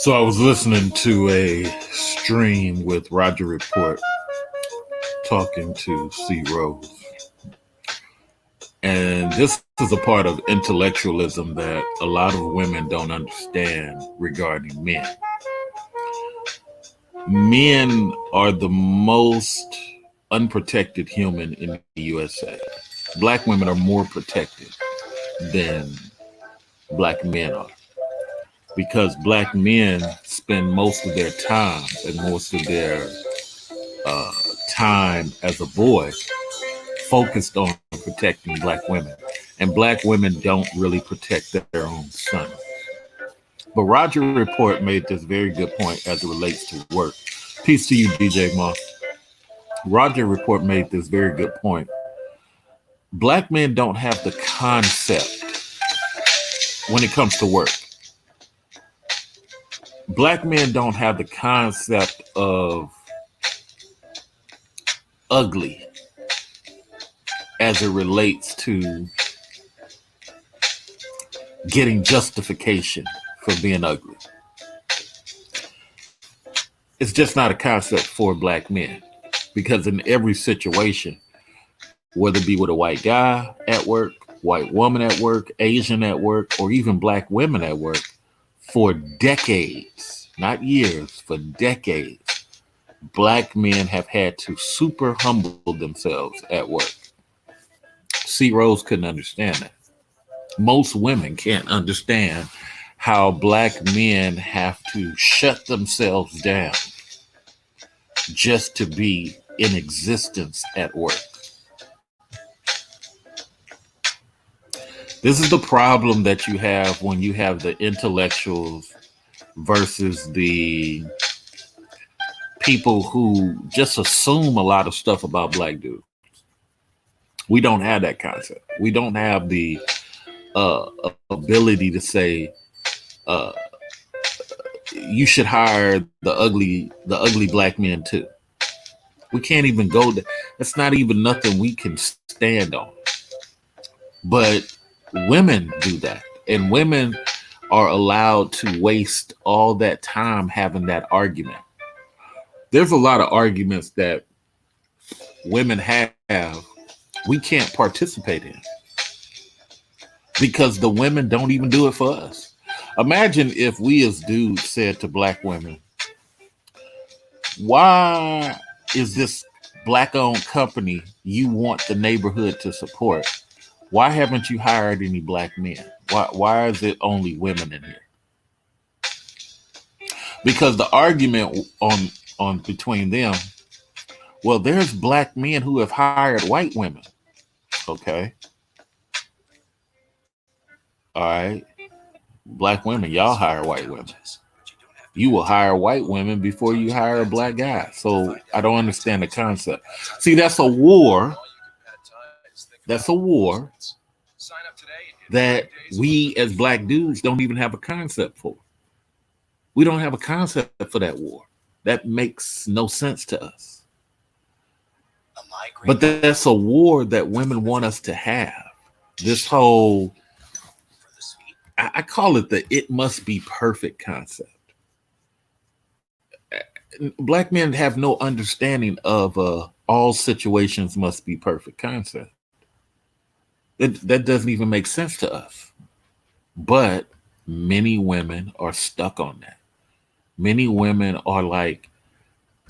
So I was listening to a stream with Roger Report talking to C. Rose. And this is a part of intellectualism that a lot of women don't understand regarding men. Men are the most unprotected human in the USA. Black women are more protected than black men are because black men spend most of their time and most of their uh, time as a boy focused on protecting black women. And black women don't really protect their own sons. But Roger Report made this very good point as it relates to work. Peace to you, DJ Moss. Roger Report made this very good point. Black men don't have the concept when it comes to work. Black men don't have the concept of ugly as it relates to getting justification for being ugly. It's just not a concept for black men because in every situation, whether it be with a white guy at work, white woman at work, Asian at work, or even black women at work, for decades, not years, for decades, black men have had to super humble themselves at work. C. Rose couldn't understand that. Most women can't understand how black men have to shut themselves down just to be in existence at work. This is the problem that you have when you have the intellectuals versus the people who just assume a lot of stuff about black dudes. We don't have that concept. We don't have the ability to say you should hire the ugly black men too. We can't even go there. That's not even nothing we can stand on. But women do that, and women are allowed to waste all that time having that argument. There's a lot of arguments that women have we can't participate in because the women don't even do it for us. Imagine if we as dudes said to black women, why is this black owned company you want the neighborhood to support? Why haven't you hired any black men? Why is it only women in here? Because the argument on between them, well, there's black men who have hired white women. Okay. All right. Black women, y'all hire white women. You will hire white women before you hire a black guy. So I don't understand the concept. See, that's a war. That's a war that we as black dudes don't even have a concept for. We don't have a concept for that war. That makes no sense to us. But that's a war that women want us to have. This whole, I call it the it must be perfect concept. Black men have no understanding of all situations must be perfect concept. That doesn't even make sense to us. But many women are stuck on that. Many women are like,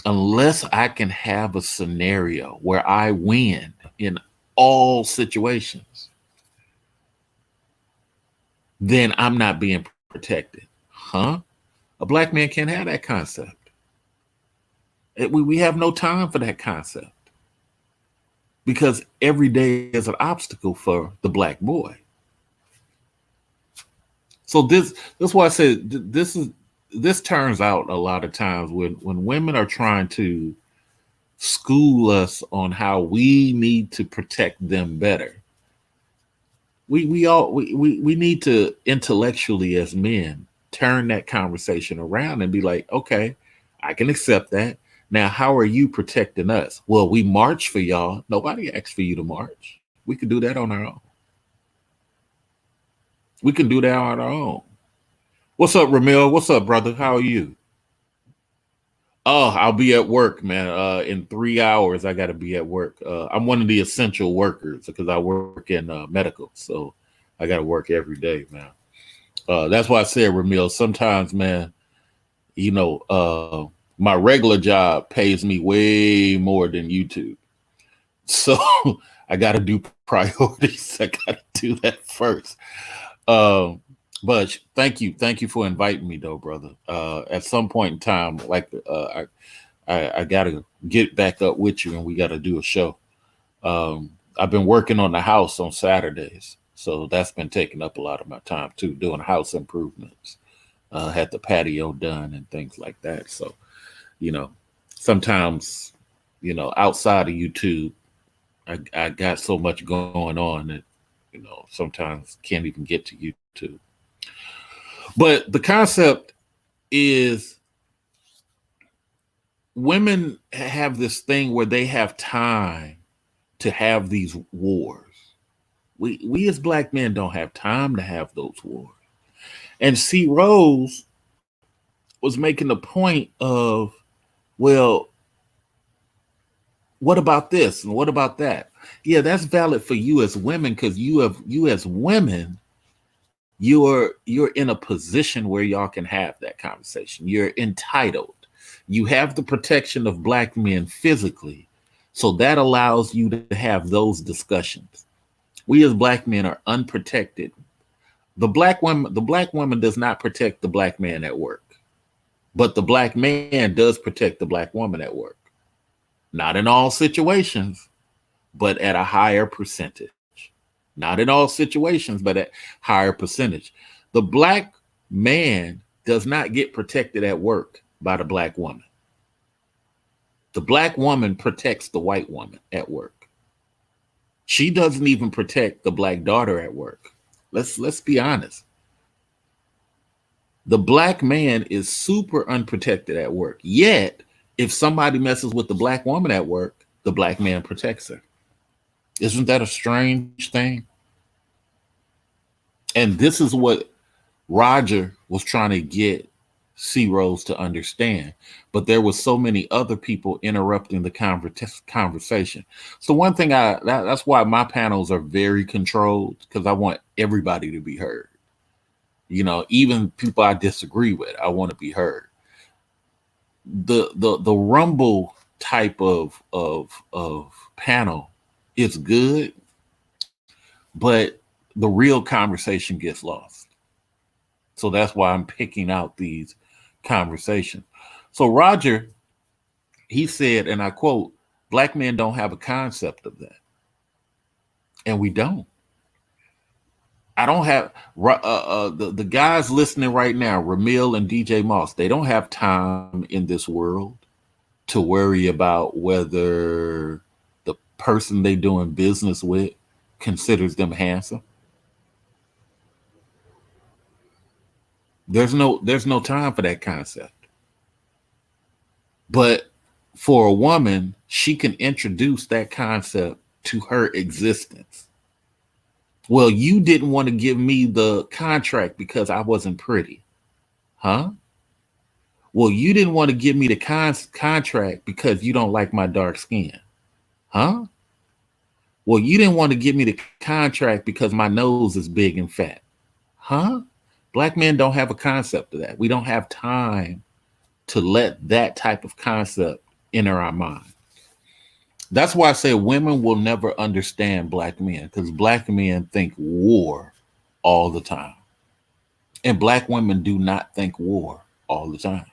unless I can have a scenario where I win in all situations, then I'm not being protected. Huh? A black man can't have that concept. We have no time for that concept because every day is an obstacle for the black boy. So that's why I said this turns out a lot of times when women are trying to school us on how we need to protect them better. We need to intellectually as men turn that conversation around and be like, okay, I can accept that. Now, how are you protecting us? Well, we march for y'all. Nobody asked for you to march. We can do that on our own. We can do that on our own. What's up, Ramil? What's up, brother? How are you? Oh, I'll be at work, man. In 3 hours, I got to be at work. I'm one of the essential workers because I work in medical, so I got to work every day, man. That's why I said, Ramil, sometimes, man, my regular job pays me way more than YouTube. So I got to do priorities. I got to do that first. Um, but thank you for inviting me, though, brother. At some point in time, I got to get back up with you, and we got to do a show. I've been working on the house on Saturdays, so that's been taking up a lot of my time too, doing house improvements. Had the patio done and things like that. So you know, sometimes, outside of YouTube, I got so much going on that, sometimes can't even get to YouTube. But the concept is women have this thing where they have time to have these wars. We as black men don't have time to have those wars. And C. Rose was making the point of, well, what about this and what about that? Yeah, that's valid for you as women because you as women, you're in a position where y'all can have that conversation. You're entitled. You have the protection of black men physically, so that allows you to have those discussions. We as black men are unprotected. The black woman does not protect the black man at work, but the black man does protect the black woman at work. Not in all situations, but at a higher percentage. Not in all situations, but at higher percentage. The black man does not get protected at work by the black woman. The black woman protects the white woman at work. She doesn't even protect the black daughter at work. Let's be honest. The black man is super unprotected at work. Yet, if somebody messes with the black woman at work, the black man protects her. Isn't that a strange thing? And this is what Roger was trying to get C. Rose to understand. But there was so many other people interrupting the conversation. So one thing that's why my panels are very controlled because I want everybody to be heard. Even people I disagree with, I want to be heard. The rumble type of panel is good, but the real conversation gets lost. So that's why I'm picking out these conversations. So Roger, he said, and I quote, black men don't have a concept of that. And we don't. I don't have the guys listening right now, Ramil and DJ Moss, they don't have time in this world to worry about whether the person they doing business with considers them handsome. There's no time for that concept. But for a woman, she can introduce that concept to her existence. Well, you didn't want to give me the contract because I wasn't pretty. Huh? Well, you didn't want to give me the contract because you don't like my dark skin. Huh? Well, you didn't want to give me the contract because my nose is big and fat. Huh? Black men don't have a concept of that. We don't have time to let that type of concept enter our mind. That's why I say women will never understand black men because black men think war all the time. And black women do not think war all the time.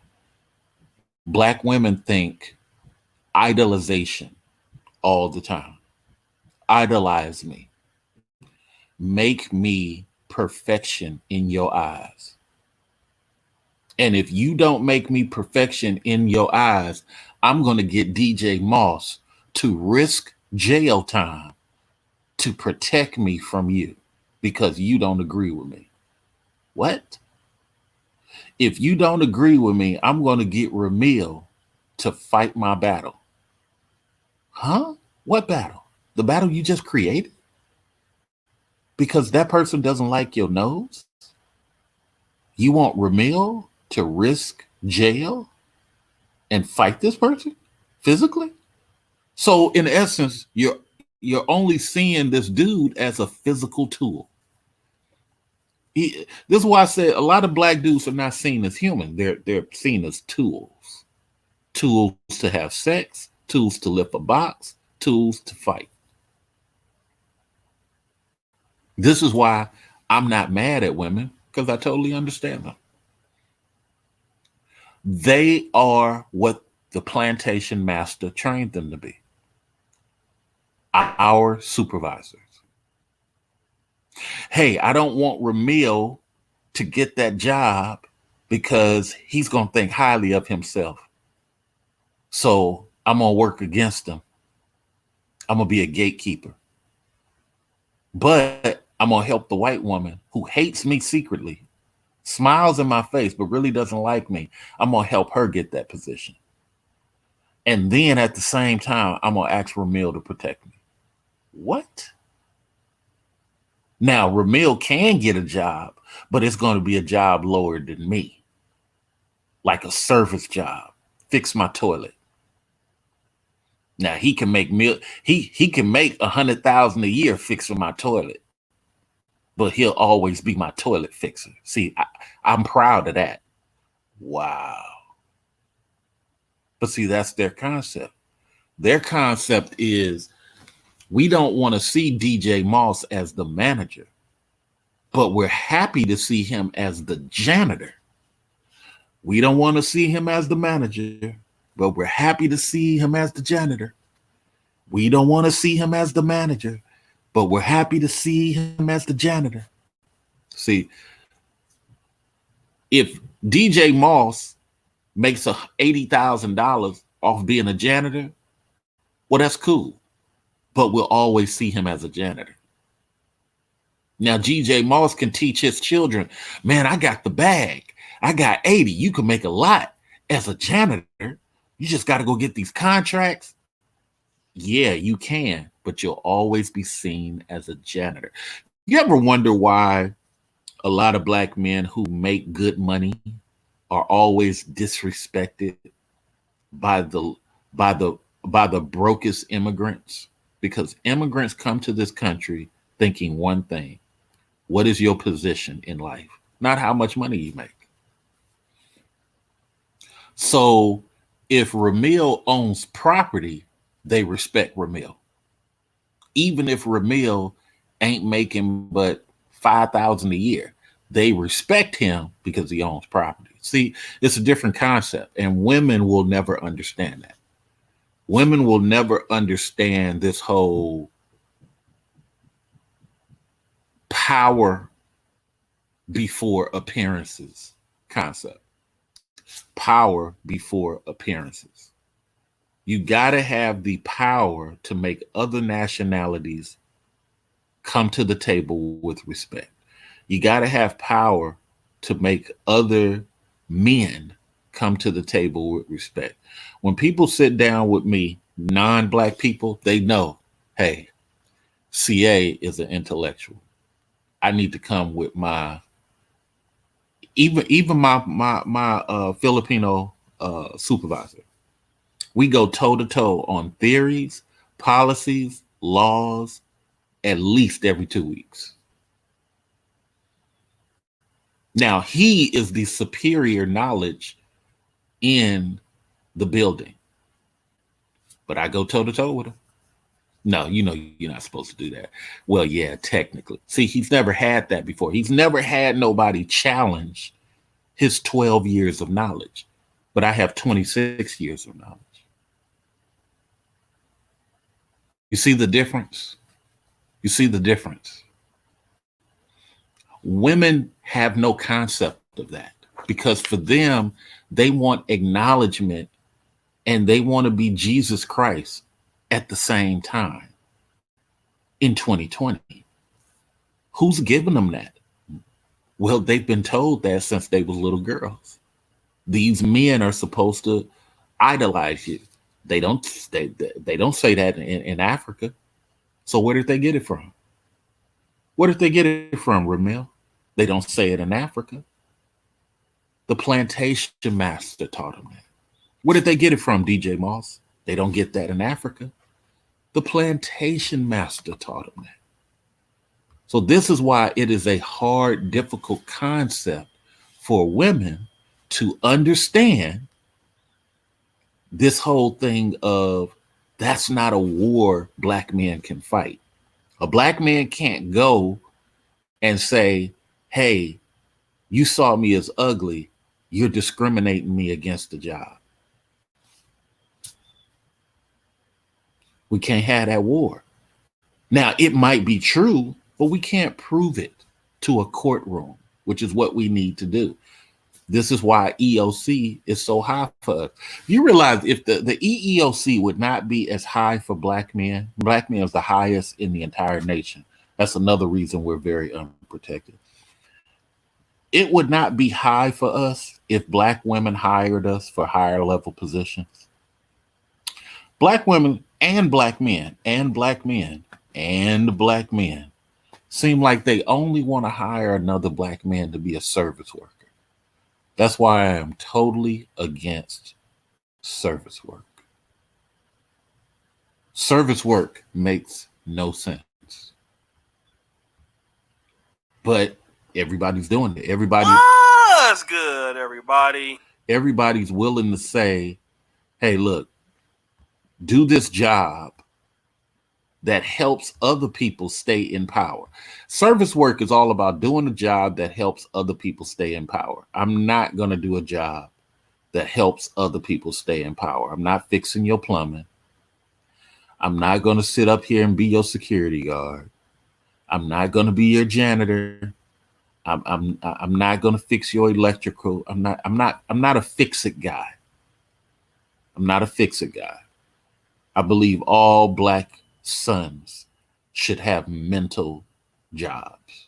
Black women think idolization all the time. Idolize me. Make me perfection in your eyes. And if you don't make me perfection in your eyes, I'm going to get DJ Moss to risk jail time to protect me from you because you don't agree with me. What? If you don't agree with me, I'm going to get Ramil to fight my battle. Huh? What battle? The battle you just created? Because that person doesn't like your nose? You want Ramil to risk jail and fight this person physically? So in essence, you're only seeing this dude as a physical tool. This is why I said a lot of black dudes are not seen as human. They're seen as tools. Tools to have sex, tools to lift a box, tools to fight. This is why I'm not mad at women, because I totally understand them. They are what the plantation master trained them to be. Our supervisors. Hey, I don't want Ramil to get that job because he's going to think highly of himself. So I'm going to work against him. I'm going to be a gatekeeper. But I'm going to help the white woman who hates me secretly, smiles in my face, but really doesn't like me. I'm going to help her get that position. And then at the same time, I'm going to ask Ramil to protect me. What? Now, Ramil can get a job, but it's going to be a job lower than me. Like a service job. Fix my toilet. Now he can make he can make $100,000 a year fixing my toilet, but he'll always be my toilet fixer. See, I'm proud of that. Wow. But see, that's their concept. Their concept is we don't want to see DJ Moss as the manager, but we're happy to see him as the janitor. We don't want to see him as the manager, but we're happy to see him as the janitor. We don't want to see him as the manager, but we're happy to see him as the janitor. See, if DJ Moss makes $80,000 off being a janitor, well, that's cool. But we'll always see him as a janitor. Now, DJ Moss can teach his children, man, I got the bag. I got 80. You can make a lot as a janitor. You just got to go get these contracts. Yeah, you can, but you'll always be seen as a janitor. You ever wonder why a lot of black men who make good money are always disrespected by the brokest immigrants? Because immigrants come to this country thinking one thing: what is your position in life, not how much money you make. So if Ramil owns property, they respect Ramil. Even if Ramil ain't making but $5,000 a year, they respect him because he owns property. See, it's a different concept, and women will never understand that. Women will never understand this whole power before appearances concept. Power before appearances. You got to have the power to make other nationalities come to the table with respect. You got to have power to make other men come to the table with respect. When people sit down with me, non-black people, they know, hey, CA is an intellectual. I need to come with my even my Filipino supervisor. We go toe to toe on theories, policies, laws, at least every 2 weeks. Now, he is the superior knowledge in the building, but I go toe to toe with him. No, you know, you're not supposed to do that. Well, yeah, technically. See, he's never had that before. He's never had nobody challenge his 12 years of knowledge, but I have 26 years of knowledge. You see the difference? You see the difference? Women have no concept of that because for them, they want acknowledgement and they want to be Jesus Christ at the same time in 2020. Who's giving them that? Well, they've been told that since they were little girls. These men are supposed to idolize you. They don't say that in Africa. So where did they get it from? Where did they get it from, Ramil? They don't say it in Africa. The plantation master taught them that. Where did they get it from, DJ Moss? They don't get that in Africa. The plantation master taught them that. So this is why it is a hard, difficult concept for women to understand this whole thing of that's not a war black men can fight. A black man can't go and say, hey, you saw me as ugly, you're discriminating me against the job. We can't have that war. Now, it might be true, but we can't prove it to a courtroom, which is what we need to do. This is why EOC is so high for us. You realize if the EEOC would not be as high for black men is the highest in the entire nation. That's another reason we're very unprotected. It would not be high for us if black women hired us for higher level positions. Black women and black men and black men and black men seem like they only want to hire another black man to be a service worker. That's why I am totally against service work. Service work makes no sense. But everybody's doing it. That's good, everybody. Everybody's willing to say, hey, look, do this job that helps other people stay in power. Service work is all about doing a job that helps other people stay in power. I'm not going to do a job that helps other people stay in power. I'm not fixing your plumbing. I'm not going to sit up here and be your security guard. I'm not going to be your janitor. I'm not going to fix your electrical. I'm not a fix-it guy. I'm not a fix-it guy. I believe all black sons should have mental jobs.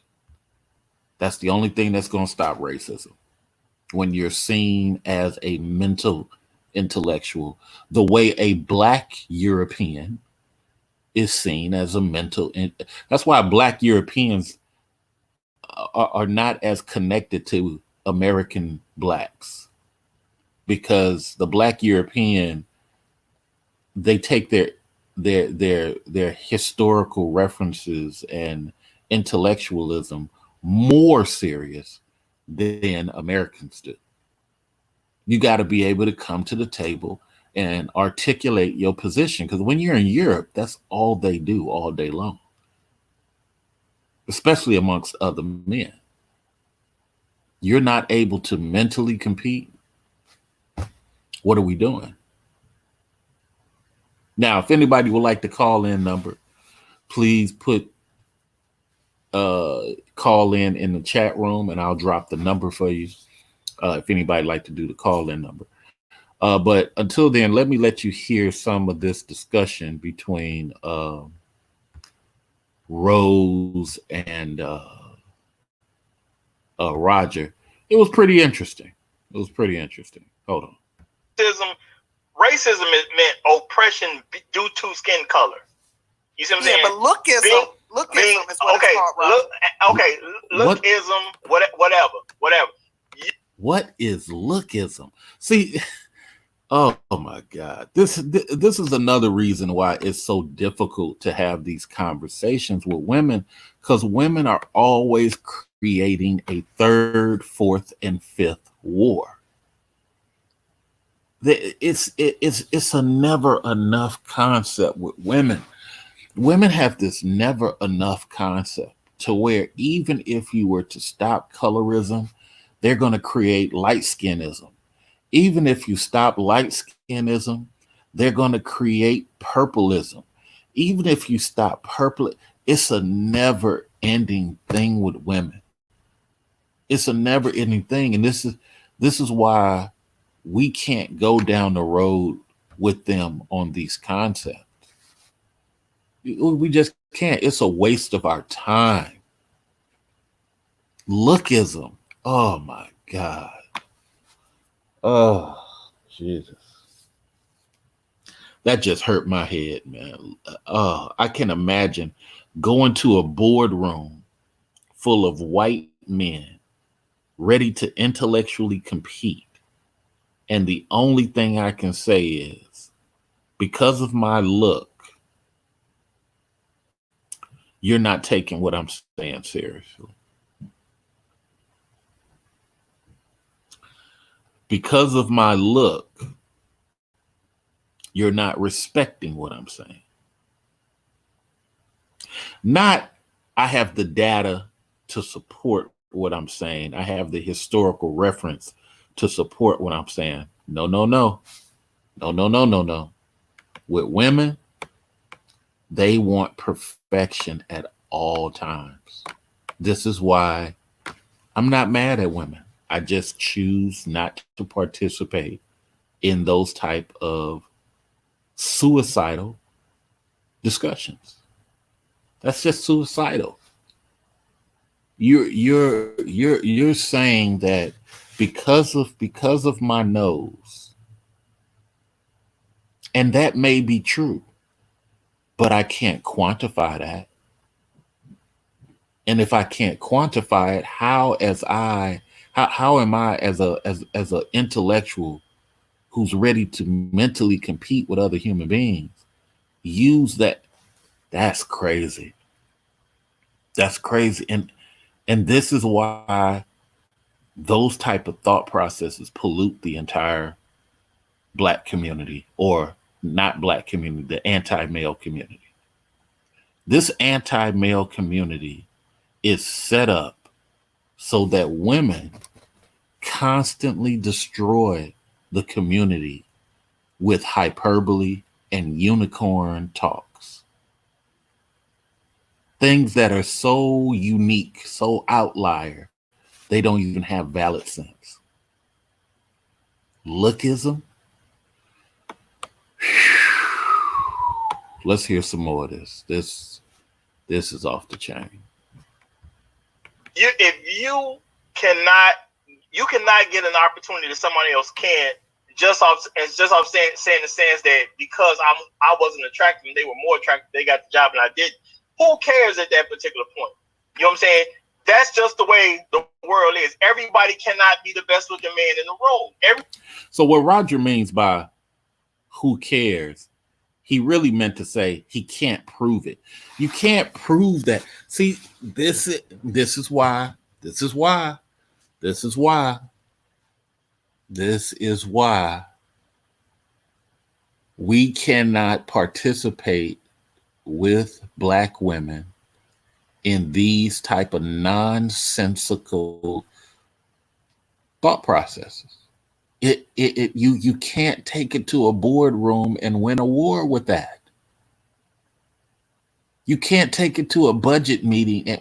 That's the only thing that's going to stop racism. When you're seen as a mental intellectual, the way a black European is seen as a mental. That's why black Europeans are not as connected to American blacks, because the black European, they take their historical references and intellectualism more serious than Americans do. You got to be able to come to the table and articulate your position, because when you're in Europe, that's all they do all day long, especially amongst other men. You're not able to mentally compete. What are we doing? Now, if anybody would like to call in number, please put call in the chat room, and I'll drop the number for you. If anybody like to do the call in number. But until then, let me let you hear some of this discussion between Rose and Roger. It was pretty interesting. Hold on. Racism meant oppression due to skin color. You see what I'm saying? But lookism is what it's called, Rob. Lookism, whatever. What is lookism? See, oh my God. This is another reason why it's so difficult to have these conversations with women, because women are always creating a third, fourth, and fifth war. It's a never enough concept with women. Women have this never enough concept to where even if you were to stop colorism, they're going to create light skinism. Even if you stop light skinism, they're going to create purpleism. Even if you stop purple, it's a never ending thing with women. It's a never ending thing. And this is why we can't go down the road with them on these concepts. We just can't. It's a waste of our time. Lookism. Oh my God. Oh, Jesus. That just hurt my head, man. I can imagine going to a boardroom full of white men ready to intellectually compete. And the only thing I can say is, because of my look, you're not taking what I'm saying seriously. Because of my look, you're not respecting what I'm saying. Not, I have the data to support what I'm saying. I have the historical reference to support what I'm saying. No, no, no. No, no, no, no, no. With women, they want perfection at all times. This is why I'm not mad at women. I just choose not to participate in those type of suicidal discussions. That's just suicidal. You're saying that because of my nose, and that may be true, but I can't quantify that. And if I can't quantify it, how am I as a intellectual who's ready to mentally compete with other human beings use that? That's crazy. That's crazy. And this is why those type of thought processes pollute the entire Black community, or not Black community, the anti-male community. This anti-male community is set up so that women constantly destroy the community with hyperbole and unicorn talks. Things that are so unique, so outlier, they don't even have valid sense. Lookism. Let's hear some more of this. This is off the chain. You cannot get an opportunity that somebody else can, just off saying the sense that because I wasn't attractive and they were more attractive, they got the job and I didn't. Who cares at that particular point? You know what I'm saying? That's just the way the world is. Everybody cannot be the best looking man in the room. So what Roger means by who cares, he really meant to say he can't prove it. You can't prove that. See, this is why we cannot participate with Black women in these type of nonsensical thought processes. You can't take it to a boardroom and win a war with that. You can't take it to a budget meeting,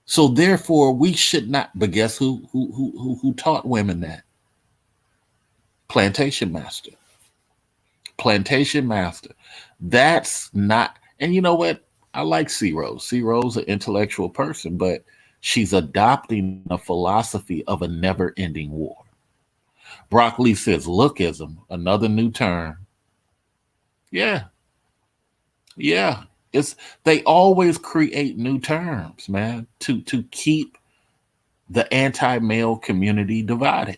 so therefore we should not. But guess who taught women that? Plantation master. That's not. And you know what? I like C. Rose. C. Rose, an intellectual person, but she's adopting a philosophy of a never-ending war. Broccoli says lookism, another new term. Yeah. They always create new terms, man, to keep the anti-male community divided.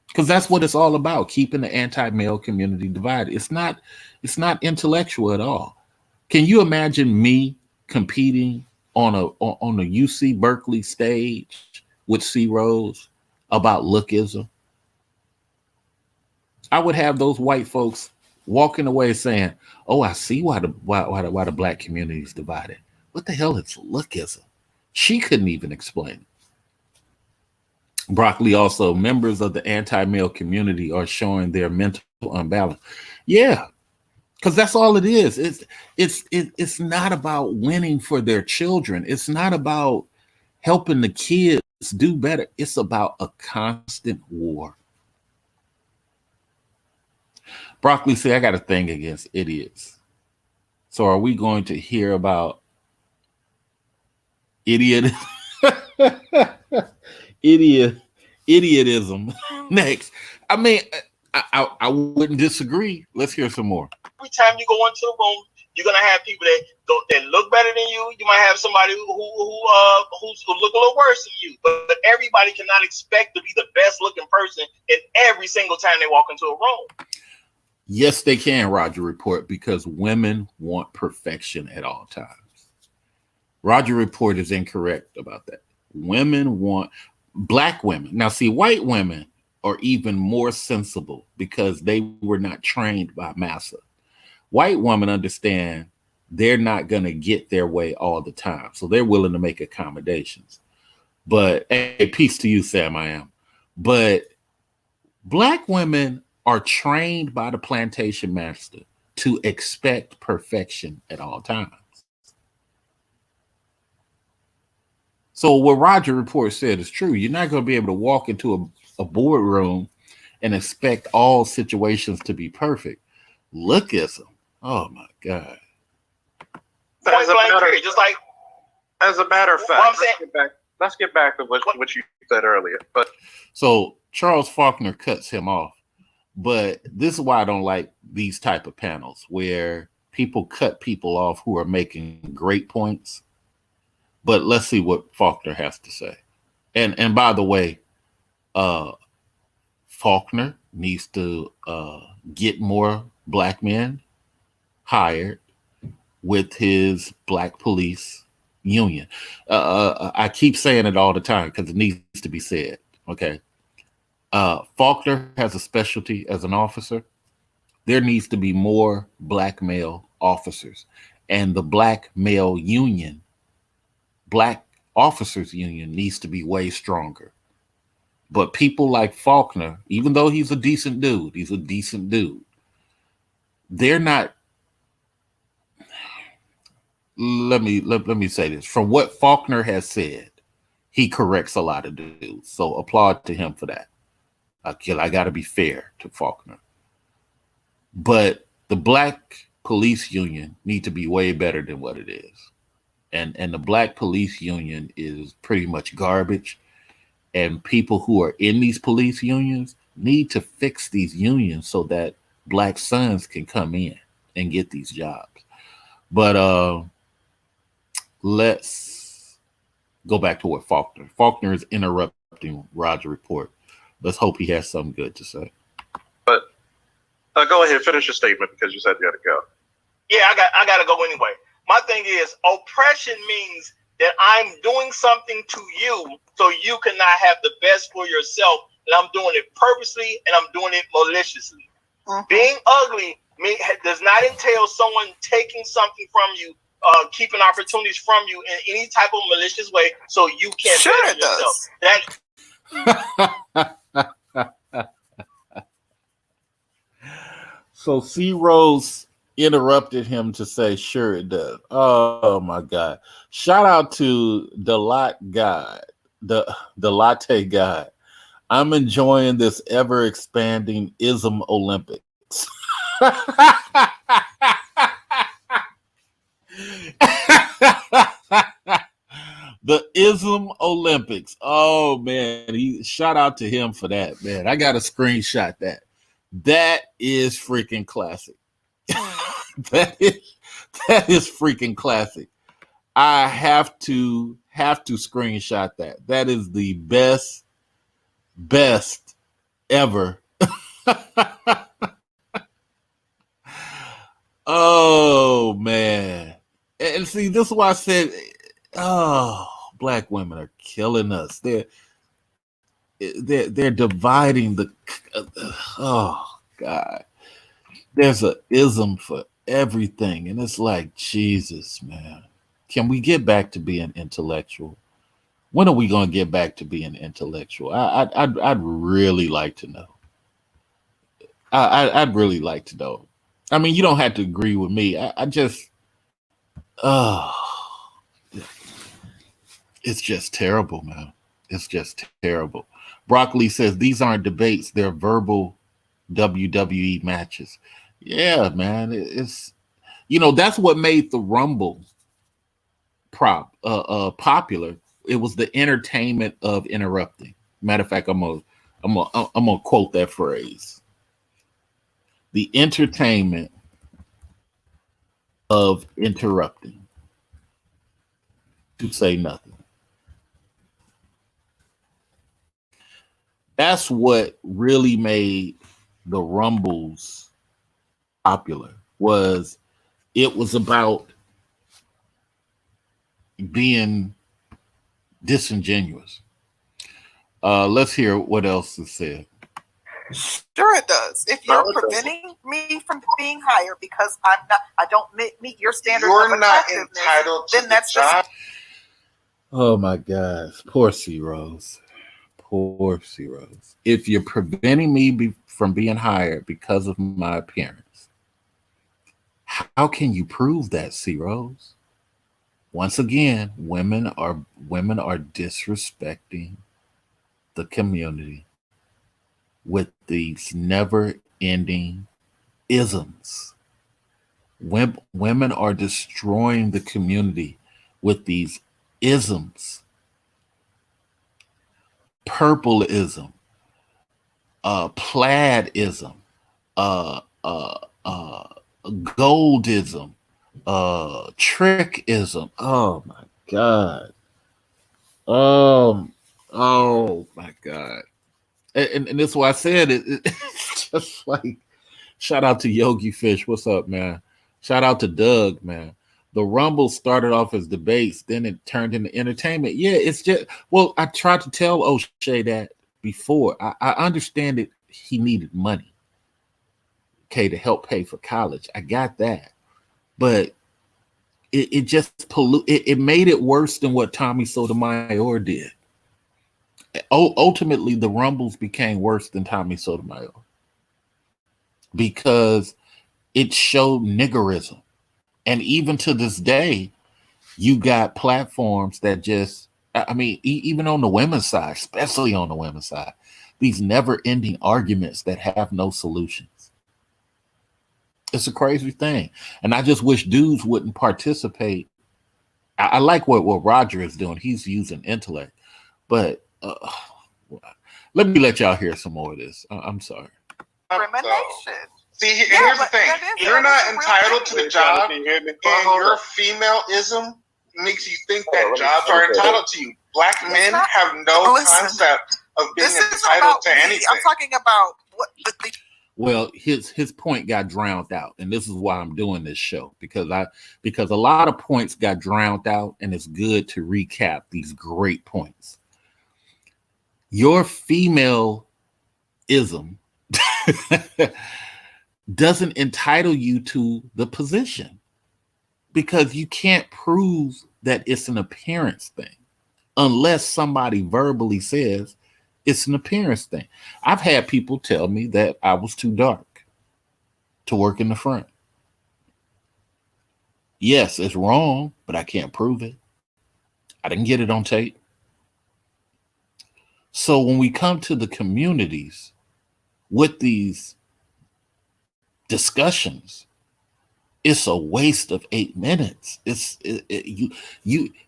Because that's what it's all about, keeping the anti-male community divided. It's not intellectual at all. Can you imagine me competing on a UC Berkeley stage with C. Rose about lookism? I would have those white folks walking away saying, "Oh, I see why the Black community is divided. What the hell is lookism?" She couldn't even explain it. Broccoli also, members of the anti-male community are showing their mental unbalance. Yeah, because that's all it is. It's not about winning for their children. It's not about helping the kids do better. It's about a constant war. Broccoli said, I got a thing against idiots. So are we going to hear about idiotism next? I mean, I wouldn't disagree. Let's hear some more. Every time you go into the room, You're gonna have people that look better than you. You might have somebody who look a little worse than you. But everybody cannot expect to be the best looking person in every single time they walk into a room. Yes, they can, Roger Report, because women want perfection at all times. Roger Report is incorrect about that. Women want black women. Now, see, white women are even more sensible because they were not trained by massa. White women understand they're not going to get their way all the time. So they're willing to make accommodations. But hey, peace to you, Sam, I am. But black women are trained by the plantation master to expect perfection at all times. So what Roger Report said is true. You're not going to be able to walk into a boardroom and expect all situations to be perfect. Look at them. Oh my God. As a matter of fact, let's get back to what you said earlier. But so Charles Faulkner cuts him off. But this is why I don't like these type of panels where people cut people off who are making great points. But let's see what Faulkner has to say. And by the way, Faulkner needs to get more black men hired with his black police union. I keep saying it all the time because it needs to be said. Okay. Faulkner has a specialty as an officer. There needs to be more black male officers, and the black male union, black officers union, needs to be way stronger. But people like Faulkner, even though he's a decent dude, they're not. Let me say this. From what Faulkner has said, he corrects a lot of dudes. So applaud to him for that. I got to be fair to Faulkner. But the black police union need to be way better than what it is. And the black police union is pretty much garbage. And people who are in these police unions need to fix these unions so that black sons can come in and get these jobs. But let's go back to what Faulkner is interrupting Roger Report. Let's hope he has something good to say. But go ahead, finish your statement because you said you had to go. Yeah, I got to go anyway. My thing is, oppression means that I'm doing something to you so you cannot have the best for yourself, and I'm doing it purposely and I'm doing it maliciously. Mm-hmm. Being ugly does not entail someone taking something from you, keeping opportunities from you in any type of malicious way so you can't better yourself. So C. Rose interrupted him to say, sure it does. Oh my God. Shout out to the latte guy. I'm enjoying this ever expanding ism Olympics. The ism Olympics. Oh man, shout out to him for that, man. I got to screenshot that. That is freaking classic. that is freaking classic. I have to screenshot that. That is the best ever. Oh man. And see, this is why I said, oh, black women are killing us. They're dividing the oh God. There's an ism for everything, and it's like, Jesus, man. Can we get back to being intellectual? When are we going to get back to being intellectual? I'd really like to know. I'd really like to know. I mean, you don't have to agree with me. I just, it's just terrible, man. It's just terrible. Broccoli says these aren't debates; they're verbal WWE matches. Yeah, man. It's, that's what made the Rumble popular. It was the entertainment of interrupting. Matter of fact, I'm gonna quote that phrase. The entertainment of interrupting to say nothing. That's what really made the Rumbles popular. It was about being disingenuous. Let's hear what else is said. Sure, it does. If you're preventing me from being hired because I don't meet your standard of attractiveness, entitled to then that's job. Oh my gosh, poor C Rose. Poor C Rose. If you're preventing me from being hired because of my appearance, how can you prove that, C Rose? Once again, women are disrespecting the community with these never-ending isms. Women are destroying the community with these isms. Purpleism, plaidism, goldism, trickism. Oh my God. Oh my God. And that's why I said it's just like, shout out to Yogi Fish. What's up, man? Shout out to Doug, man. The Rumble started off as debates, then it turned into entertainment. Yeah, it's just, well, I tried to tell O'Shea that before. I understand that he needed money, okay, to help pay for college. I got that. But it just it made it worse than what Tommy Sotomayor did. Ultimately, the Rumbles became worse than Tommy Sotomayor because it showed niggerism. And even to this day, you got platforms that just, I mean, even on the women's side, especially on the women's side, these never-ending arguments that have no solutions. It's a crazy thing. And I just wish dudes wouldn't participate. I like what Roger is doing. He's using intellect. But let me let y'all hear some more of this. I'm sorry. Discrimination. See, here's the thing. You're not entitled to the job, and your femaleism makes you think that jobs are entitled to you. Black men have no concept of being entitled to anything. I'm talking about what the well, his point got drowned out, and this is why I'm doing this show, because a lot of points got drowned out, and it's good to recap these great points. Your femaleism doesn't entitle you to the position because you can't prove that it's an appearance thing unless somebody verbally says it's an appearance thing. I've had people tell me that I was too dark to work in the front. Yes, it's wrong, but I can't prove it. I didn't get it on tape. So when we come to the communities with these discussions, it's a waste of 8 minutes.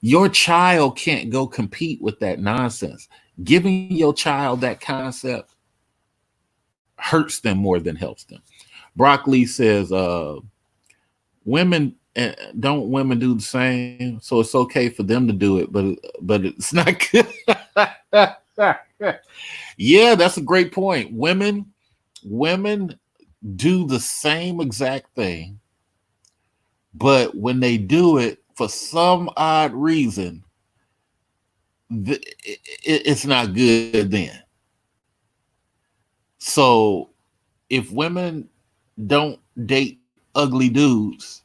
Your child can't go compete with that nonsense. Giving your child that concept hurts them more than helps them. Broccoli says, women do the same, so it's okay for them to do it, but it's not good. Yeah, that's a great point. Women do the same exact thing, but when they do it for some odd reason, it's not good then. So if women don't date ugly dudes,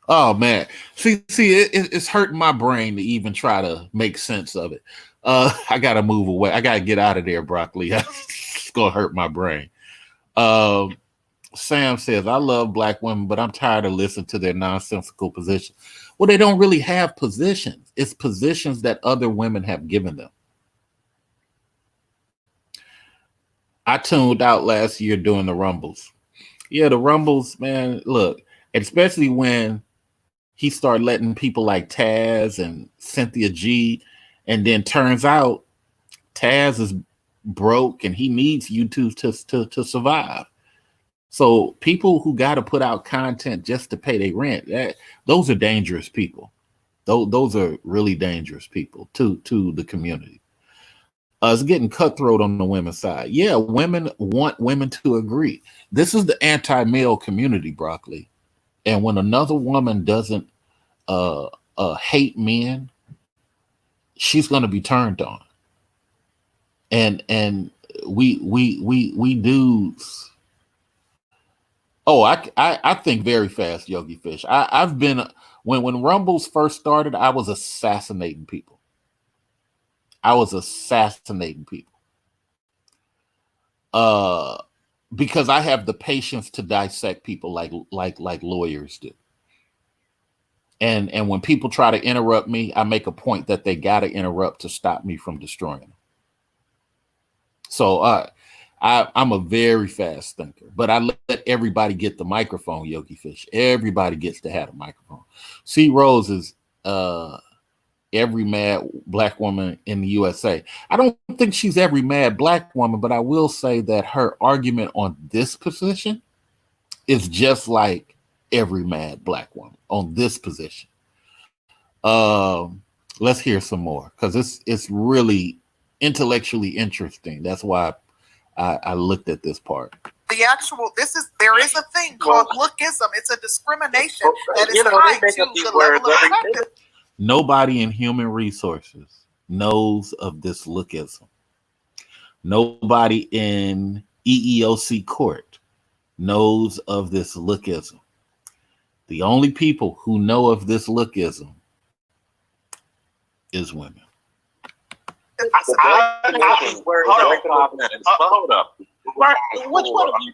oh man, see, it's hurting my brain to even try to make sense of it. I gotta move away. I gotta get out of there, Broccoli. It's gonna hurt my brain. Sam says, I love black women, but I'm tired of listening to their nonsensical positions. Well, they don't really have positions. It's positions that other women have given them. I tuned out last year during the Rumbles. Yeah, the Rumbles, man, look, especially when he started letting people like Taz and Cynthia G, and then turns out Taz is broke and he needs YouTube to survive. So people who got to put out content just to pay their rent, those are dangerous people. Those are really dangerous people to the community. It's getting cutthroat on the women's side. Yeah, women want women to agree. This is the anti-male community, Broccoli. And when another woman doesn't hate men, she's going to be turned on. And we dudes. Oh, I think very fast, Yogi Fish. I've been when Rumbles first started, I was assassinating people. Because I have the patience to dissect people like lawyers do. And when people try to interrupt me, I make a point that they got to interrupt to stop me from destroying them. So I'm a very fast thinker, but I let everybody get the microphone, Yogi Fish. Everybody gets to have a microphone. C. Rose is every mad black woman in the USA. I don't think she's every mad black woman, but I will say that her argument on this position is just like every mad black woman on this position. Let's hear some more because it's really intellectually interesting. That's why I looked at this part. There is a thing called lookism. It's a discrimination that is tied to the level of attractiveness. Nobody in human resources knows of this lookism. Nobody in EEOC court knows of this lookism. The only people who know of this lookism is women. Hold up.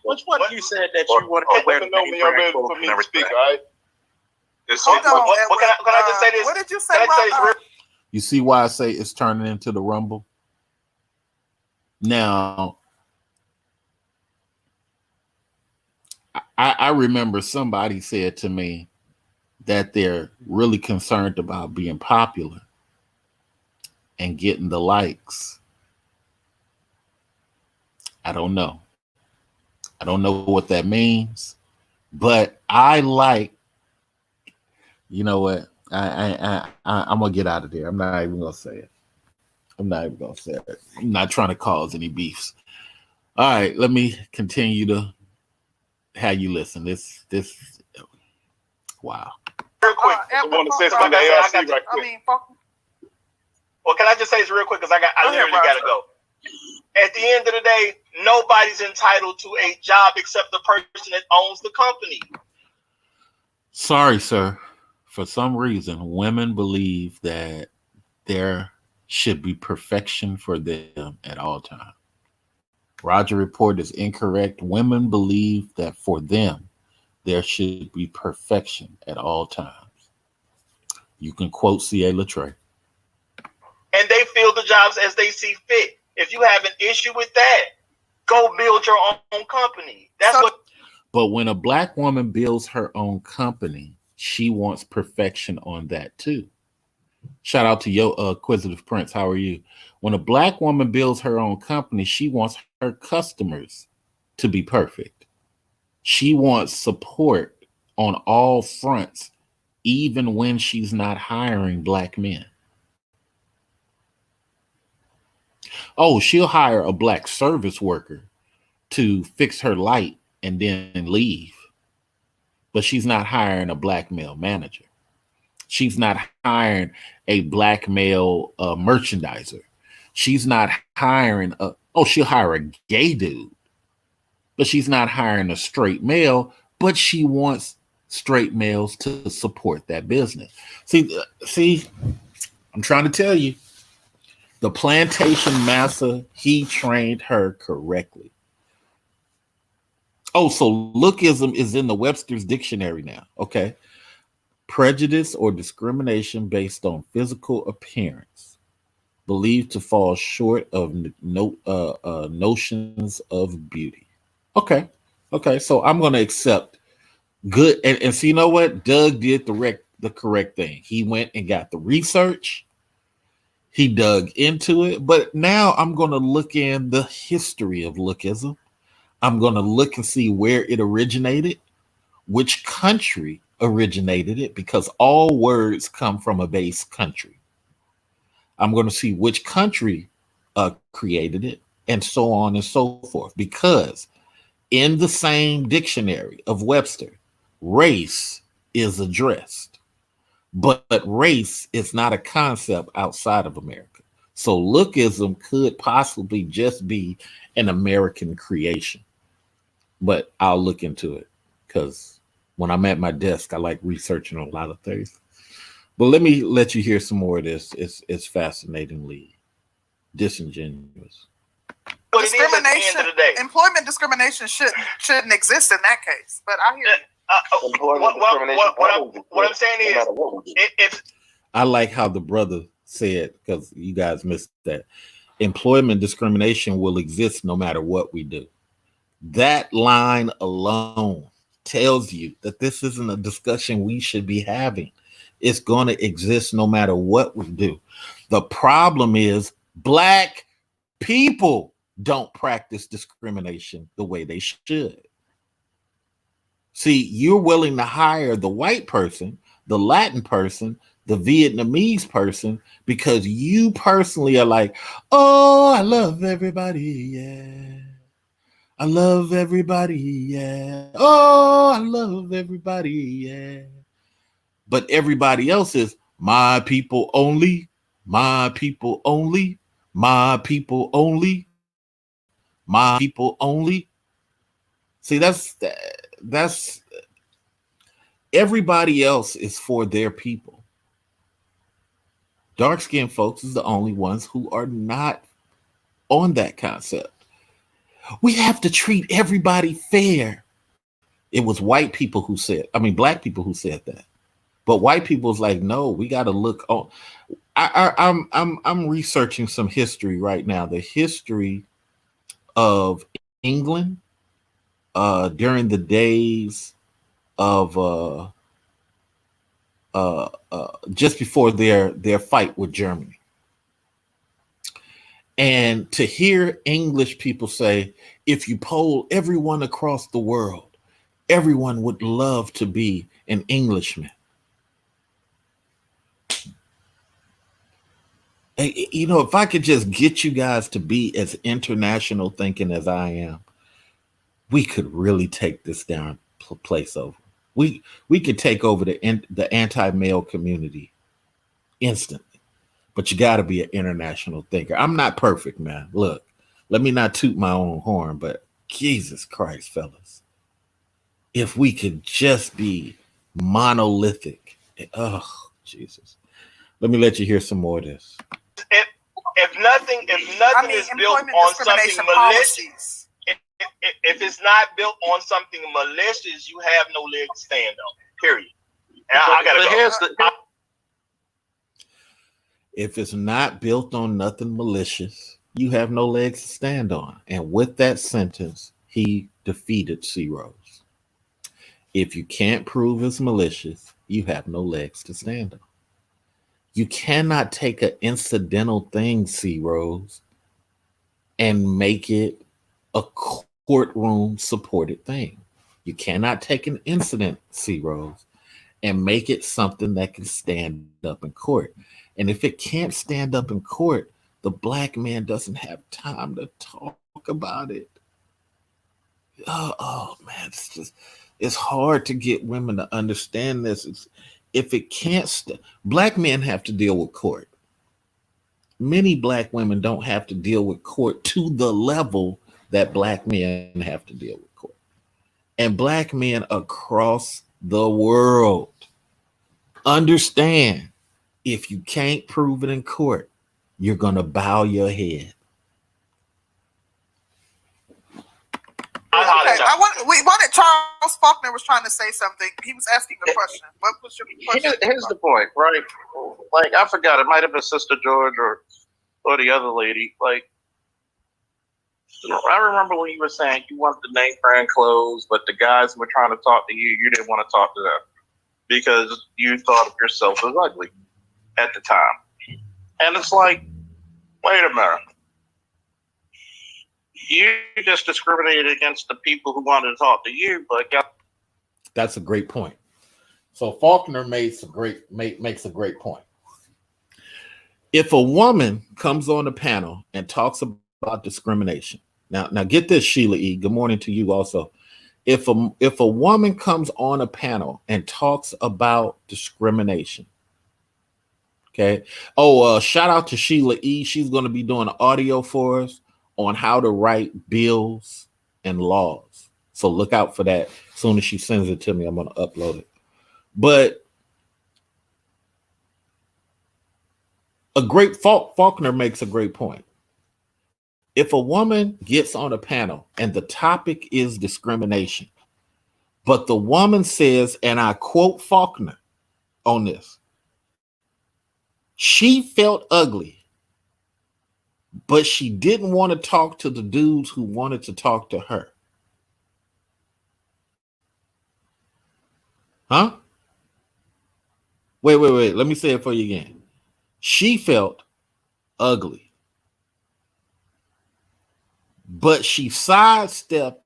Which one of you said that you wanted to wear the name for me to speak, all right? Hold on. Can I just say this? What did you say? You see why I say it's turning into the Rumble? Now, I remember somebody said to me that they're really concerned about being popular and getting the likes. I don't know. I don't know what that means, but I like, you know what? I'm gonna get out of there. I'm not even gonna say it. I'm not trying to cause any beefs. All right, let me continue to have you listen. This wow. Real quick, I want to say something to ARC right quick. Well, can I just say this real quick because I literally gotta go. At the end of the day, nobody's entitled to a job except the person that owns the company. Sorry, sir. For some reason, women believe that there should be perfection for them at all times. Roger Report is incorrect. Women believe that for them, there should be perfection at all times. You can quote C.A. Latreille. And they fill the jobs as they see fit. If you have an issue with that, go build your own company. But when a black woman builds her own company, she wants perfection on that too. Shout out to Yo Acquisitive Prince. How are you? When a black woman builds her own company, she wants her customers to be perfect. She wants support on all fronts, even when she's not hiring black men. Oh, she'll hire a black service worker to fix her light and then leave. But she's not hiring a black male manager. She's not hiring a black male merchandiser. She's not hiring she'll hire a gay dude. But she's not hiring a straight male, but she wants straight males to support that business. See, I'm trying to tell you, the plantation master, he trained her correctly. Oh, so lookism is in the Webster's dictionary now. Okay. Prejudice or discrimination based on physical appearance, believed to fall short of notions of beauty. Okay. So I'm going to accept good. And so you know what? Doug did the correct thing. He went and got the research. He dug into it. But now I'm going to look in the history of lookism. I'm going to look and see where it originated, which country originated it, because all words come from a base country. I'm going to see which country created it, and so on and so forth. Because in the same dictionary of Webster, race is addressed, but race is not a concept outside of America. So lookism could possibly just be an American creation. But I'll look into it, because when I'm at my desk, I like researching a lot of things. But let me let you hear some more of this. It's fascinatingly disingenuous. Discrimination, employment discrimination shouldn't exist in that case. But I hear what I'm saying is, if I like how the brother said, because you guys missed that, employment discrimination will exist no matter what we do. That line alone tells you that this isn't a discussion we should be having. It's going to exist no matter what we do. The problem is Black people don't practice discrimination the way they should. See, you're willing to hire the white person, the Latin person, the Vietnamese person, because you personally are like, oh, I love everybody, yeah. I love everybody, yeah. Oh, I love everybody, yeah. But everybody else is my people only, my people only, my people only, my people only. See, that's everybody else is for their people. Dark-skinned folks is the only ones who are not on that concept. We have to treat everybody fair. It was white people who said, Black people who said that. But white people's like, no, we got to look on. I'm researching some history right now. The history of England during the days of just before their fight with Germany. And to hear English people say, if you poll everyone across the world, everyone would love to be an Englishman. You know, if I could just get you guys to be as international thinking as I am, we could really take this down place over. We could take over the anti-male community instantly. But you got to be an international thinker. I'm not perfect, man. Look, let me not toot my own horn, but Jesus Christ, fellas. If we could just be monolithic. Oh, Jesus. Let me let you hear some more of this. If nothing is built on something malicious, if it's not built on something malicious, you have no leg to stand on. Period. And I gotta go. If it's not built on nothing malicious, you have no legs to stand on. And with that sentence, he defeated C. Rose. If you can't prove it's malicious, you have no legs to stand on. You cannot take an incidental thing, C. Rose, and make it a courtroom supported thing. You cannot take an incident, C. Rose, and make it something that can stand up in court. And if it can't stand up in court, the Black man doesn't have time to talk about it. Oh man, it's hard to get women to understand this. If it can't, Black men have to deal with court. Many Black women don't have to deal with court to the level that Black men have to deal with court. And Black men across the world understand, if you can't prove it in court, you're going to bow your head. Wanted Charles Faulkner was trying to say something. He was asking a question. What was your question? Here's the point, right? Like, I forgot. It might have been Sister George or the other lady. Like, I remember when you were saying you wanted the name brand clothes, but the guys were trying to talk to you. You didn't want to talk to them because you thought of yourself as ugly at the time. And it's like, wait a minute. You just discriminated against the people who wanted to talk to you, but that's a great point. So Faulkner makes a great point. If a woman comes on the panel and talks about discrimination, now get this, Sheila E. Good morning to you also. If a woman comes on a panel and talks about discrimination, okay. Oh, shout out to Sheila E. She's going to be doing an audio for us on how to write bills and laws. So look out for that. As soon as she sends it to me, I'm going to upload it. But Faulkner makes a great point. If a woman gets on a panel and the topic is discrimination, but the woman says, and I quote Faulkner on this, she felt ugly, but she didn't want to talk to the dudes who wanted to talk to her. Huh? Wait. Let me say it for you again. She felt ugly, but she sidestepped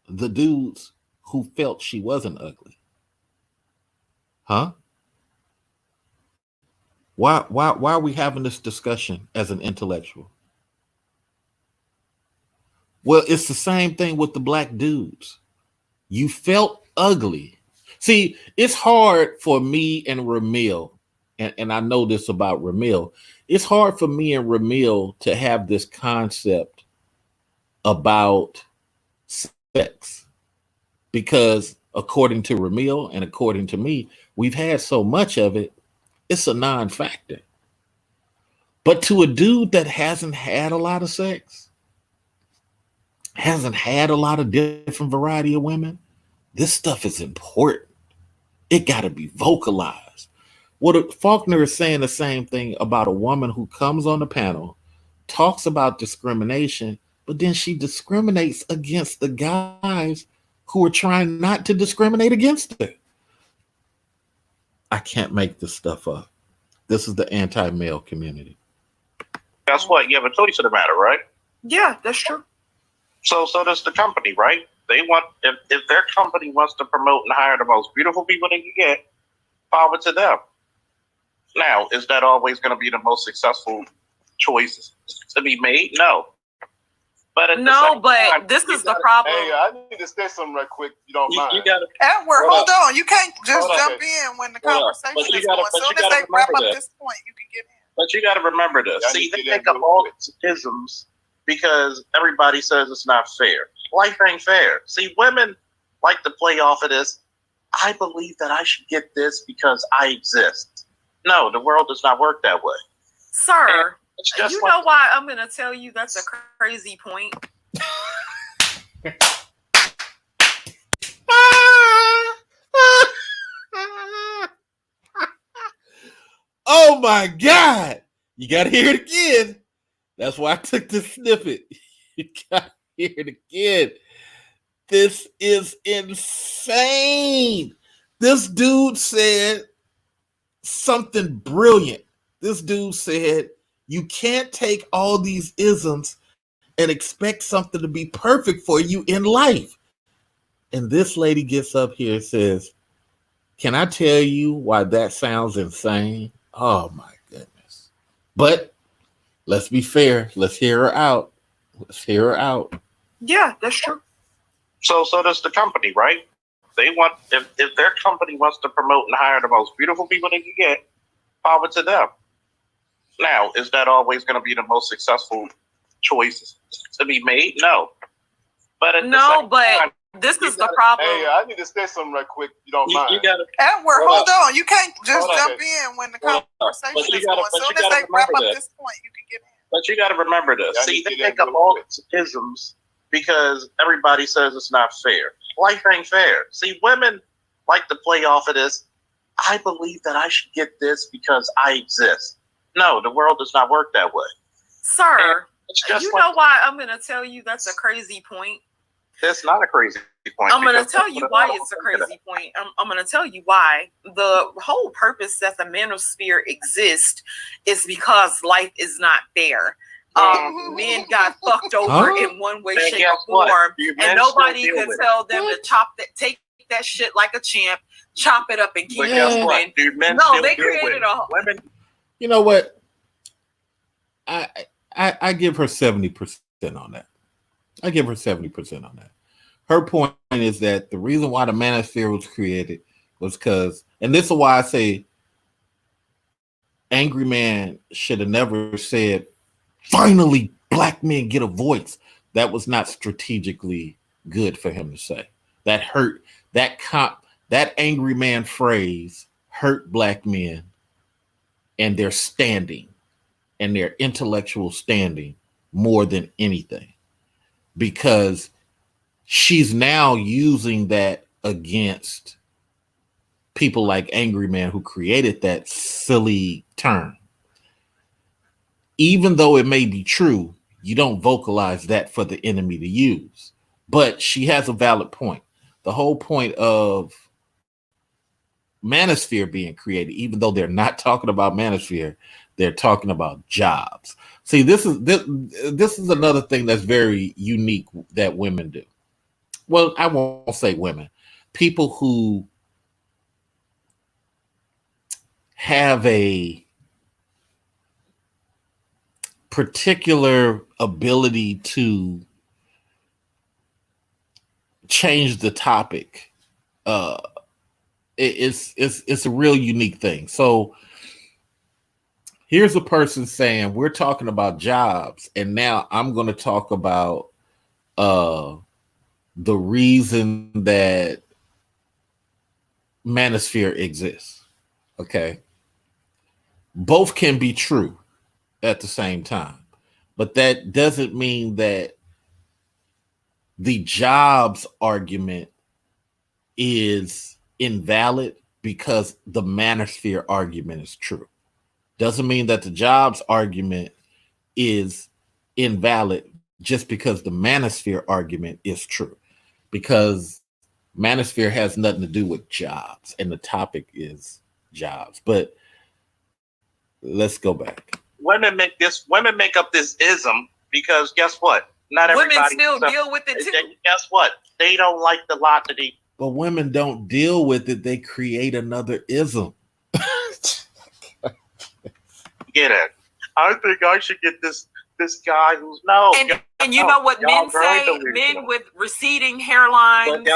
the dudes who felt she wasn't ugly. Huh? Why are we having this discussion as an intellectual? Well, it's the same thing with the black dudes. You felt ugly. See, it's hard for me and Ramil, and I know this about Ramil, it's hard for me and Ramil to have this concept about sex, because according to Ramil and according to me, we've had so much of it, it's a non-factor. But to a dude that hasn't had a lot of sex, hasn't had a lot of different variety of women, this stuff is important. It got to be vocalized. Faulkner is saying the same thing about a woman who comes on the panel, talks about discrimination, but then she discriminates against the guys who are trying not to discriminate against her. I can't make this stuff up. This is the anti-male community. Guess what? You have a choice in the matter, right? Yeah, that's true. So does the company, right? They want, if their company wants to promote and hire the most beautiful people they can get, power to them. Now, is that always going to be the most successful choice to be made? No. But this is the problem. Hey, I need to say something right quick. You don't mind? Edward, hold on. You can't just jump in when the conversation is going. As soon as they wrap up this point, you can get in. But you got to remember this. See, they make up all these isms because everybody says it's not fair. Life ain't fair. See, women like to play off of this. I believe that I should get this because I exist. No, the world does not work that way. Sir, you know why I'm going to tell you that's a crazy point? Oh my God. You got to hear it again. That's why I took this snippet. You got to hear it again. This is insane. This dude said something brilliant. This dude said, you can't take all these isms and expect something to be perfect for you in life. And this lady gets up here and says, can I tell you why that sounds insane? Oh my goodness. But let's be fair. Let's hear her out. Yeah, that's true. So does the company, right? They want, if their company wants to promote and hire the most beautiful people they can get, power to them. Now, is that always going to be the most successful choice to be made? No. But this is the problem. Hey, I need to say something right quick. You don't mind? Edward, hold on. You can't just jump in when the conversation is going. As soon as they wrap up this point, you can get in. But you got to remember this. See, they make up all these isms because everybody says it's not fair. Life ain't fair. See, women like to play off of this. I believe that I should get this because I exist. No, the world does not work that way. Sir, you know why I'm going to tell you that's a crazy point? It's not a crazy point. I'm going to tell you why it's a crazy point. I'm going to tell you why. The whole purpose that the manosphere exists is because life is not fair. men got fucked over in one way, shape, or form, and nobody could tell them to take that shit like a champ, chop it up, and keep it moving. No, they created a women. You know what? I give her 70% on that. I give her 70% on that. Her point is that the reason why the manosphere was created was because, and this is why I say Angry Man should have never said, finally, black men get a voice. That was not strategically good for him to say. That hurt. That Angry Man phrase hurt black men and their standing and their intellectual standing more than anything, because she's now using that against people like Angry Man, who created that silly term. Even though it may be true, you don't vocalize that for the enemy to use. But she has a valid point. The whole point of manosphere being created, even though they're not talking about manosphere, they're talking about jobs. See, this is another thing that's very unique that women do. Well, I won't say women. People who have a particular ability to change the topic. It's a real unique thing. So here's a person saying, we're talking about jobs, and now I'm going to talk about the reason that manosphere exists. Okay. Both can be true at the same time, but that doesn't mean that the jobs argument is invalid because the manosphere argument is true. Doesn't mean that the jobs argument is invalid just because the manosphere argument is true, because manosphere has nothing to do with jobs and the topic is jobs. But let's go back. Women make up this ism because guess what? Not everybody. Women still deal with it too. Guess what? They don't like the lot that they. But women don't deal with it. They create another ism. Get it? I think I should get this guy who's no. And you know what men say? Men with receding hairlines.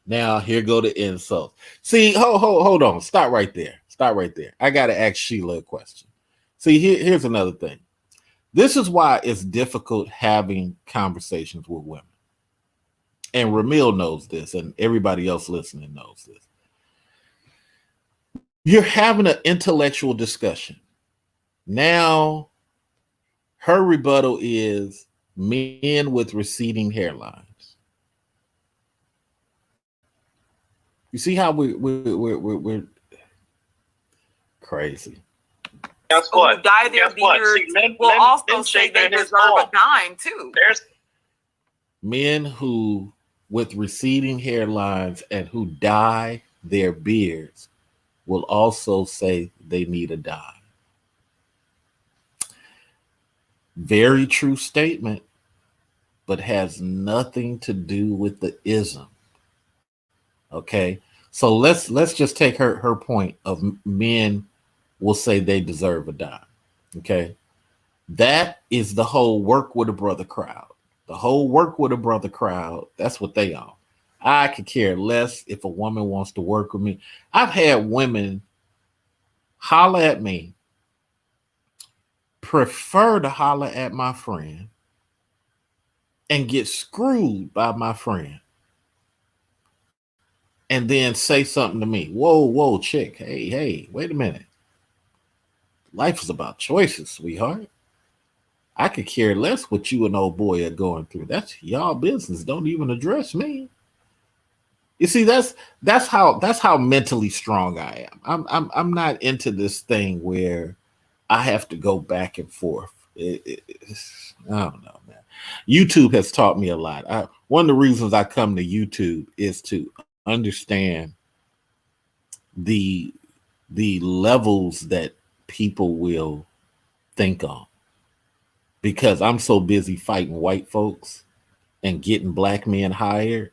Now here go the insults. See, hold on. Stop right there. I got to ask Sheila a question. See, here's another thing. This is why it's difficult having conversations with women. And Ramil knows this, and everybody else listening knows this. You're having an intellectual discussion. Now, her rebuttal is men with receding hairlines. You see how we're crazy. Guess what? Who dye their beards will also say they deserve a dime too. There's men who with receding hairlines and who dye their beards will also say they need a dime. Very true statement, but has nothing to do with the ism. Okay, so let's just take her point of men will say they deserve a dime. Okay, that is the whole work with a brother crowd. The whole work with a brother crowd, that's what they are. I could care less if a woman wants to work with me. I've had women holler at me, prefer to holler at my friend, and get screwed by my friend. And then say something to me. Whoa, chick. Hey, wait a minute. Life is about choices, sweetheart. I could care less what you and old boy are going through. That's y'all business. Don't even address me. You see, that's how mentally strong I am. I'm not into this thing where I have to go back and forth. I don't know, man. YouTube has taught me a lot. One of the reasons I come to YouTube is to understand the levels that people will think on. because I'm so busy fighting white folks and getting black men hired.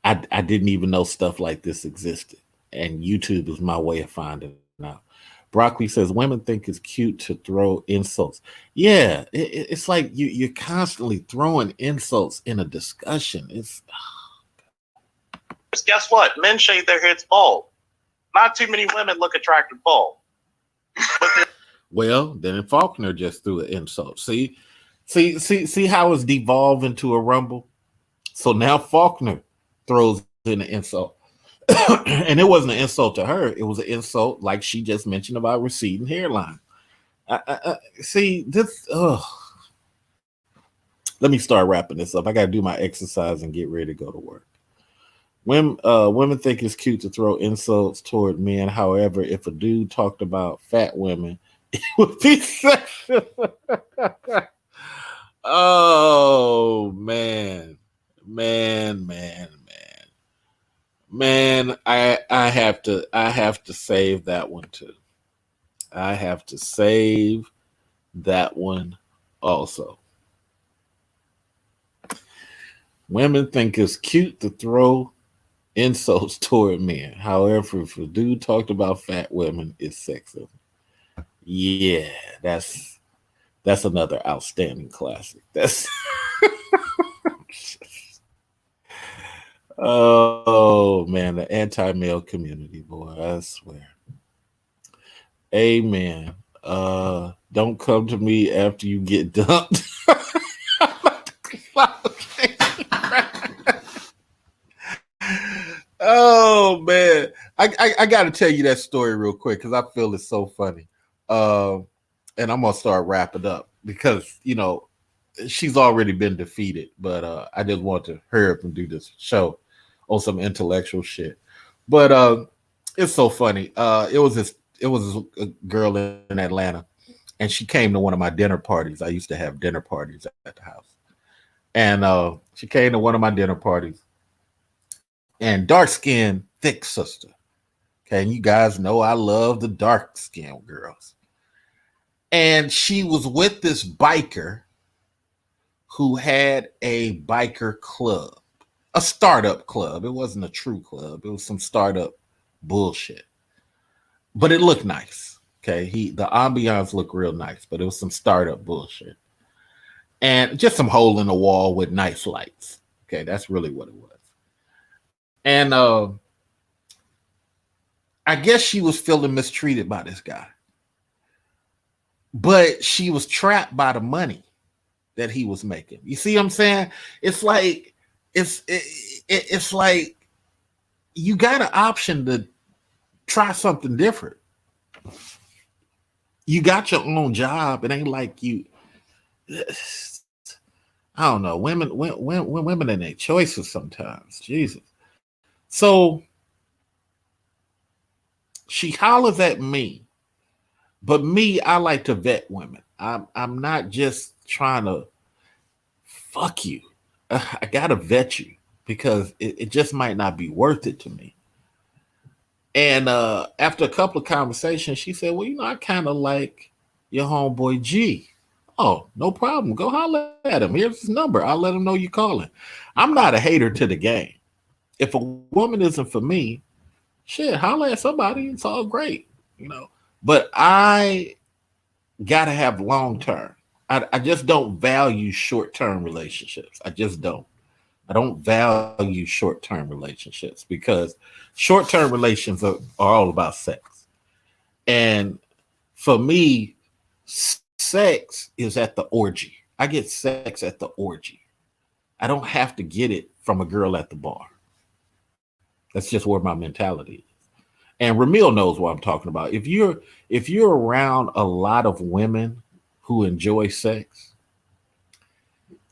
I didn't even know stuff like this existed. And YouTube is my way of finding out. Broccoli says women think it's cute to throw insults. Yeah, it's like you're constantly throwing insults in a discussion. It's guess what? Men shave their heads bald. Not too many women look attractive bald. Well, then Faulkner just threw an insult. See how it's devolved into a rumble. So now Faulkner throws in an insult. And it wasn't an insult to her. It was an insult, like she just mentioned, about receding hairline. See this. Let me start wrapping this up. I got to do my exercise and get ready to go to work. Women think it's cute to throw insults toward men. However, if a dude talked about fat women, it would be sexual. Oh man, I have to save that one too. I have to save that one also. Women think it's cute to throw insults toward men. However, if a dude talked about fat women, it's sexism. Yeah, that's another outstanding classic. That's oh man, the anti-male community, boy, I swear. Amen. Don't come to me after you get dumped. Oh man, I got to tell you that story real quick because I feel it's so funny. And I'm gonna start wrapping up because she's already been defeated, but I just want to hurry up and do this show on some intellectual shit. But it's so funny. It was a girl in Atlanta, and she came to one of my dinner parties. I used to have dinner parties at the house, and she came to one of my dinner parties. And dark-skinned, thick sister. Okay, and you guys know I love the dark-skinned girls. And she was with this biker who had a biker club, a startup club. It wasn't a true club. It was some startup bullshit. But it looked nice. Okay, the ambiance looked real nice, but it was some startup bullshit. And just some hole in the wall with nice lights. Okay, that's really what it was. And I guess she was feeling mistreated by this guy. But she was trapped by the money that he was making. You see what I'm saying? It's like it's like you got an option to try something different. You got your own job. It ain't like you. I don't know. Women in their choices sometimes. Jesus. So she hollers at me, but me, I like to vet women. I'm not just trying to fuck you. I gotta vet you because it just might not be worth it to me. And after a couple of conversations, she said, "Well, I kind of like your homeboy G." Oh, no problem. Go holler at him. Here's his number. I'll let him know you're calling. I'm not a hater to the game. If a woman isn't for me, shit, holler at somebody. It's all great, But I gotta have long term. I just don't value short term relationships. I just don't. I don't value short term relationships because short term relations are all about sex. And for me, sex is at the orgy. I get sex at the orgy. I don't have to get it from a girl at the bar. That's just where my mentality is. And Ramil knows what I'm talking about. If you're around a lot of women who enjoy sex,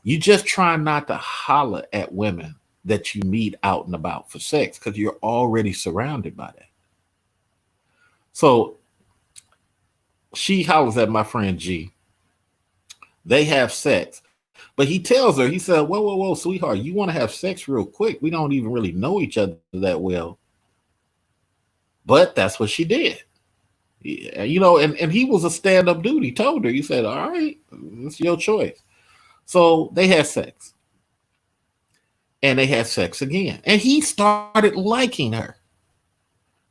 you just try not to holler at women that you meet out and about for sex because you're already surrounded by that. So she hollers at my friend G. They have sex. But he tells her, he said, whoa, sweetheart, you want to have sex real quick. We don't even really know each other that well. But that's what she did. Yeah, you know, and he was a stand-up dude. He told her, he said, all right, it's your choice. So they had sex. And they had sex again. And he started liking her.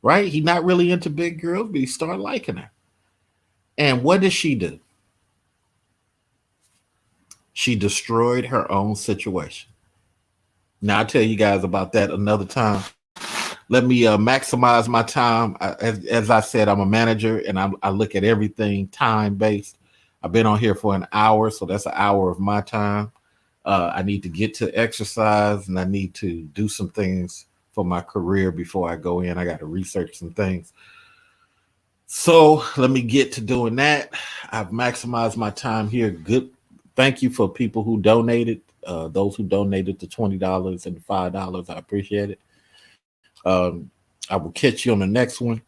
Right? He's not really into big girls, but he started liking her. And what did she do? She destroyed her own situation. Now, I'll tell you guys about that another time. Let me maximize my time. As I said, I'm a manager and I look at everything time-based. I've been on here for an hour, so that's an hour of my time. I need to get to exercise and I need to do some things for my career before I go in. I got to research some things. So let me get to doing that. I've maximized my time here. Good. Thank you for people who donated. Those who donated the $20 and the $5. I appreciate it. I will catch you on the next one.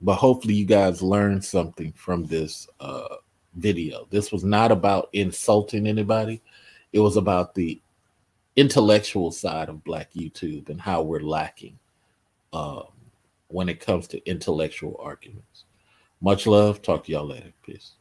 But hopefully you guys learned something from this video. This was not about insulting anybody. It was about the intellectual side of Black YouTube and how we're lacking when it comes to intellectual arguments. Much love. Talk to y'all later. Peace.